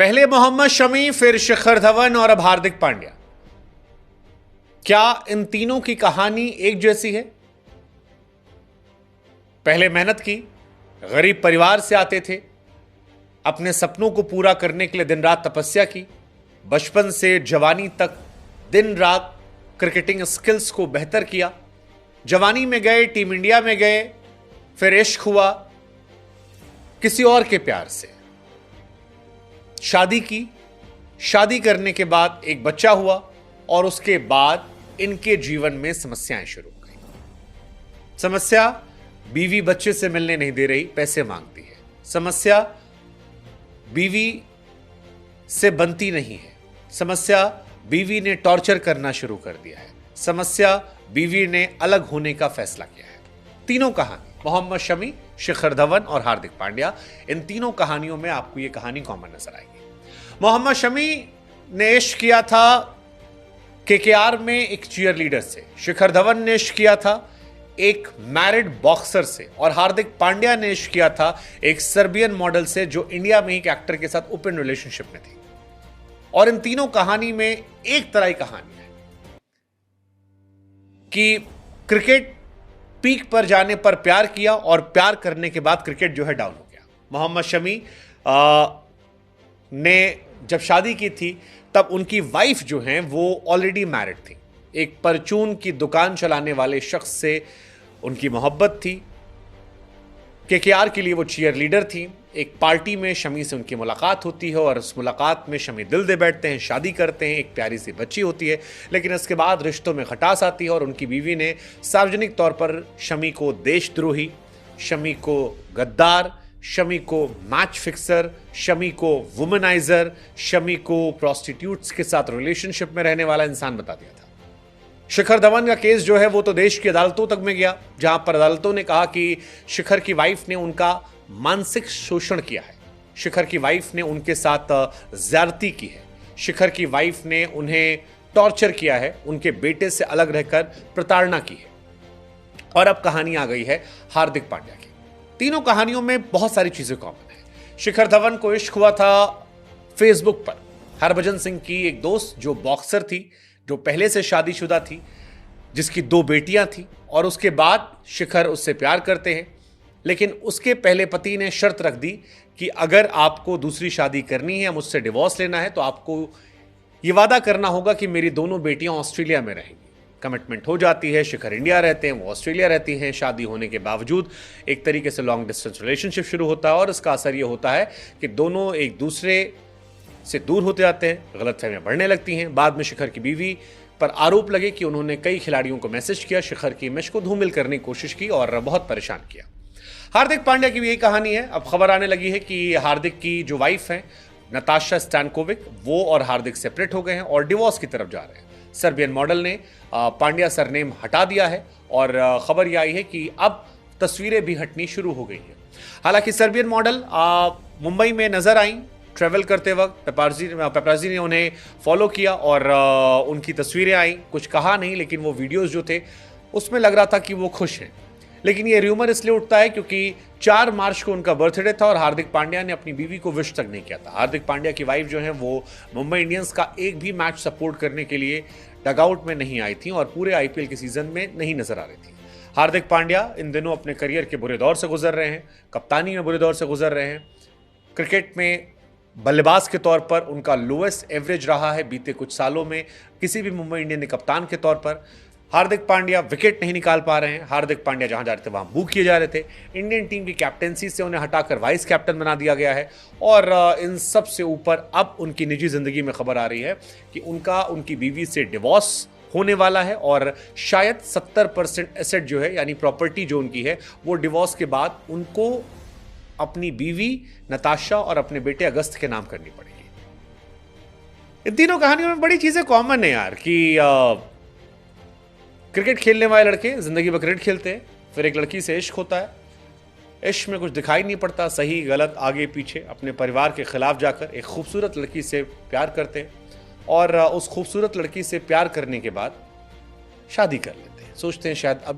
पहले मोहम्मद शमी, फिर शिखर धवन और अब हार्दिक पांड्या। क्या इन तीनों की कहानी एक जैसी है? पहले मेहनत की, गरीब परिवार से आते थे, अपने सपनों को पूरा करने के लिए दिन रात तपस्या की, बचपन से जवानी तक दिन रात क्रिकेटिंग स्किल्स को बेहतर किया, जवानी में गए, टीम इंडिया में गए, फिर इश्क हुआ किसी और के प्यार से, शादी की, शादी करने के बाद एक बच्चा हुआ और उसके बाद इनके जीवन में समस्याएं शुरू हो गई। समस्या बीवी बच्चे से मिलने नहीं दे रही, पैसे मांगती है। समस्या बीवी से बनती नहीं है। समस्या बीवी ने टॉर्चर करना शुरू कर दिया है। समस्या बीवी ने अलग होने का फैसला किया है। तीनों कहानी, मोहम्मद शमी, शिखर धवन और हार्दिक पांड्या, इन तीनों कहानियों में आपको यह कहानी कॉमन नजर आएगी। मोहम्मद शमी ने इश्क किया था केकेआर में एक चीयर लीडर से, शिखर धवन ने इश्क किया था एक मैरिड बॉक्सर से, और हार्दिक पांड्या ने इश्क किया था एक सर्बियन मॉडल से जो इंडिया में एक एक्टर के साथ ओपन रिलेशनशिप में थी। और इन तीनों कहानी में एक तरह की कहानी है कि क्रिकेट पीक पर जाने पर प्यार किया और प्यार करने के बाद क्रिकेट जो है डाउन हो गया। मोहम्मद शमी ने जब शादी की थी तब उनकी वाइफ जो हैं वो ऑलरेडी मैरिड थी। एक परचून की दुकान चलाने वाले शख्स से उनकी मोहब्बत थी। केकेआर के लिए वो चीयर लीडर थी। एक पार्टी में शमी से उनकी मुलाकात होती है और उस मुलाकात में शमी दिल दे बैठते हैं, शादी करते हैं, एक प्यारी सी बच्ची होती है। लेकिन इसके बाद रिश्तों में खटास आती है और उनकी बीवी ने सार्वजनिक तौर पर शमी को देशद्रोही, शमी को गद्दार, शमी को मैच फिक्सर, शमी को वुमनाइजर, शमी को प्रोस्टिट्यूट्स के साथ रिलेशनशिप में रहने वाला इंसान बता दिया था। शिखर धवन का केस जो है वो तो देश की अदालतों तक में गया, जहां पर अदालतों ने कहा कि शिखर की वाइफ ने उनका मानसिक शोषण किया है, शिखर की वाइफ ने उनके साथ ज्यादती की है, शिखर की वाइफ ने उन्हें टॉर्चर किया है, उनके बेटे से अलग रहकर प्रताड़ना की है। और अब कहानी आ गई है हार्दिक पांड्या की। तीनों कहानियों में बहुत सारी चीजें कॉमन है। शिखर धवन को इश्क हुआ था फेसबुक पर हरभजन सिंह की एक दोस्त जो बॉक्सर थी, जो पहले से शादीशुदा थी, जिसकी 2 बेटियां थी, और उसके बाद शिखर उससे प्यार करते हैं। लेकिन उसके पहले पति ने शर्त रख दी कि अगर आपको दूसरी शादी करनी है, मुझसे डिवोर्स लेना है, तो आपको यह वादा करना होगा कि मेरी दोनों बेटियां ऑस्ट्रेलिया में रहेंगी। कमिटमेंट हो जाती है, शिखर इंडिया रहते हैं, वो ऑस्ट्रेलिया रहती हैं। शादी होने के बावजूद एक तरीके से लॉन्ग डिस्टेंस रिलेशनशिप शुरू होता है और इसका असर यह होता है कि दोनों एक दूसरे से दूर होते जाते हैं, गलतफहमियां बढ़ने लगती हैं। बाद में शिखर की बीवी पर आरोप लगे कि उन्होंने कई खिलाड़ियों को मैसेज किया, शिखर की इमेज को धूमिल करने की कोशिश की और बहुत परेशान किया। हार्दिक पांड्या की भी यही कहानी है। अब खबर आने लगी है कि हार्दिक की जो वाइफ है नताशा स्टैनकोविक, वो और हार्दिक सेपरेट हो गए हैं और डिवोर्स की तरफ जा रहे हैं। सर्बियन मॉडल ने पांड्या सरनेम हटा दिया है और खबर यह आई है कि अब तस्वीरें भी हटनी शुरू हो गई हैं। हालांकि सर्बियन मॉडल मुंबई में नजर आई ट्रैवल करते वक्त, पेपराजी ने उन्हें फॉलो किया और उनकी तस्वीरें आई। कुछ कहा नहीं, लेकिन वो वीडियोस जो थे उसमें लग रहा था कि वो खुश हैं। लेकिन ये र्यूमर इसलिए उठता है क्योंकि 4 मार्च को उनका बर्थडे था और हार्दिक पांड्या ने अपनी बीवी को विश तक नहीं किया था। हार्दिक पांड्या की वाइफ जो है वो मुंबई इंडियंस का एक भी मैच सपोर्ट करने के लिए डगआउट में नहीं आई थी और पूरे आईपीएल के सीजन में नहीं नजर आ रही थी। हार्दिक पांड्या इन दिनों अपने करियर के बुरे दौर से गुजर रहे हैं, कप्तानी में बुरे दौर से गुजर रहे हैं। क्रिकेट में बल्लेबाज के तौर पर उनका लोएस्ट एवरेज रहा है बीते कुछ सालों में किसी भी मुंबई इंडियन के कप्तान के तौर पर। हार्दिक पांड्या विकेट नहीं निकाल पा रहे हैं। हार्दिक पांड्या जहां जा रहे थे वहां बू किए जा रहे थे। इंडियन टीम की कैप्टेंसी से उन्हें हटाकर वाइस कैप्टन बना दिया गया है। और इन सब से ऊपर अब उनकी निजी जिंदगी में खबर आ रही है कि उनकी बीवी से डिवोर्स होने वाला है और शायद 70% एसेट जो है, यानी प्रॉपर्टी जो उनकी है, वो डिवोर्स के बाद उनको अपनी बीवी नताशा और अपने बेटे अगस्त के नाम करनी पड़ेगी। इन तीनों कहानियों में बड़ी चीजें कॉमन है यार कि क्रिकेट खेलने वाले लड़के जिंदगी भर क्रिकेट खेलते हैं, फिर एक लड़की से इश्क होता है, इश्क में कुछ दिखाई नहीं पड़ता, सही गलत आगे पीछे, अपने परिवार के खिलाफ जाकर एक खूबसूरत लड़की से प्यार करते हैं और उस खूबसूरत लड़की से प्यार करने के बाद शादी कर लेते हैं। सोचते हैं शायद अब